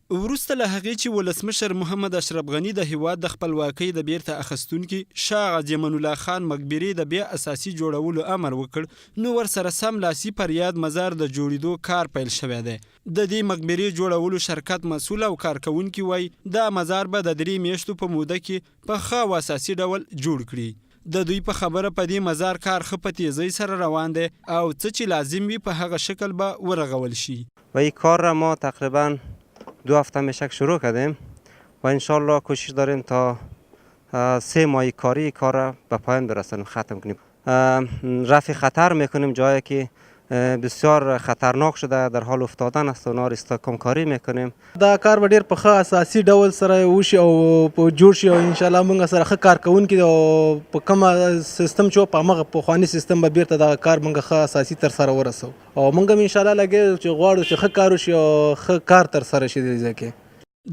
وروسته له هغې چې ولسمشر محمد اشرف غني د هیواد د خپلواکۍ د بیرته اخیستونکي شاه غازي امان الله خان مقبرې د بیا اساسي جوړولو امر وکړ، نو ورسره سملاسي پر یاد مزار د جوړېدو کار پیل شوی دی. د دې مقبرې جوړولو شرکت مسؤل او کارکوونکي وایي دا مزار به د 3 میاشتو په موده کې په ښه او اساسي ډول جوړ کړي. د دوی په خبره په دې مزار کار ښه په تیزۍ سره روان دی او څه چې لازم وي په هغه شکل به ورغول شي. و این کار را ما تقریبا 2 هفته میشه شروع کردیم و انشالله کوشش داریم تا 3 ماه کاری کار را به پایان برسانیم، ختم کنیم. رفع خطر میکنیم جایی که بسیار خطرناک شده در حال افتادن است و اونا را استحکام کاری میکنیم. دا کار به ډیر په ښه اساسي ډول سره وشي او په جوړ شي او ان شاء الله موږ سره ښه کارکوونکي او په کومه سیستم چې په هغه پخواني سیستم به بیرته دا کار موږ ښه اساسي تر سره ورسو او موږ ان شاء الله لګي چې غواړو چې ښه کار وشي او ښه کار تر سره شي. ځکه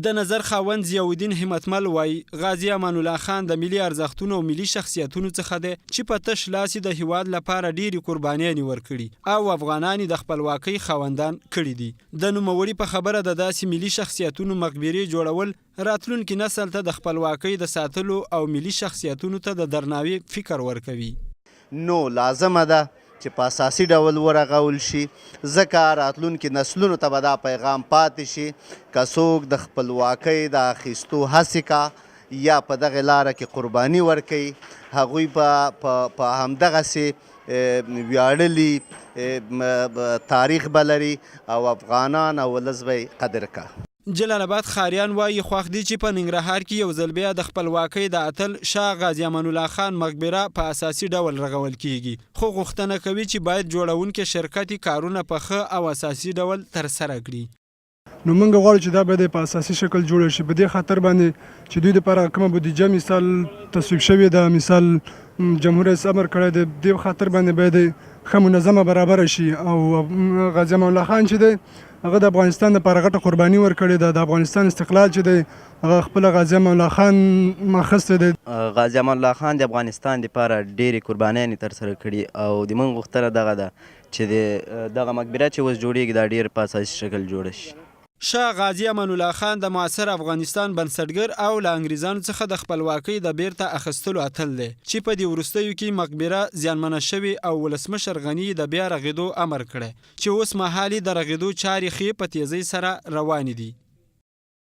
د نظر خاوند ضیاءالدین همتمل وایي غازي امان الله خان د ملي ارزښتونو او ملي شخصیتونو څخه دی چې په تش لاس د هیواد لپاره ډېرې قربانیانې ورکړي او افغانان د خپلواکۍ خاوندان کړي دي. د نوموړي په خبره د داسې ملي شخصیتونو مقبرې جوړول راتلونکي نسل ته د خپلواکۍ د ساتلو او ملي شخصیتونو ته د درناوي فکر ورکوي. نو لازمه ده چې په اساسي ډول ورغول شي، ځکه راتلونکي نسلونو ته به دا پیغام پاتې شي که څوک د خپلواکۍ د اخیستو هڅې کا یا په دغه لاره کې قرباني ورکوي، هغوی په همدغسې ویاړلي تاریخ به لري او افغانان او ولس به یې قدر کا. جلال آباد خاریان وایي خوښ دي چې په ننګرهار کې یو ځل بیا د خپلواکۍ د اتل شاه غازي امان الله خان مقبره په اساسي ډول رغول کیږي، خو غوښتنه کوي چې باید جوړونکي شرکت کارونه په ښه او اساسي ډول ترسره کړي. نو موږ غواړو چې دا به په اساسي شکل جوړ شي، په دې خاطر باندې چې دوی لپاره کومه بودیجه مثال تصویب شوې ده، مثال جمهور رئیس امر کړی دی، دې خاطر باندې باید ښه منظمه برابره شي او غازي امان الله خان چې دی هغه د افغانستان لپاره غټه قرباني ورکړې ده. د افغانستان استقلال چې دی هغه خپل غازي امان الله خان ماخسته دی. غازي امان الله خان د افغانستان لپاره ډېرې قربانیانې ترسره کړي او د موږ غوښتنه دغه ده چې دغه مقبره چې اوس جوړیږي دا ډېر په اساسي شکل جوړه شي. شاه غازي امان الله خان د معاصر افغانستان بنسټګر او له انګریزانو څخه د خپلواکۍ د بیرته اخیستلو اتل دی چې په دې وروستیو کې مقبره زیانمنه شوې او ولسمشر غني د بیا رغېدو امر کړی چې اوس مهال د رغېدو چارې ښې په تیزۍ سره روانې دي.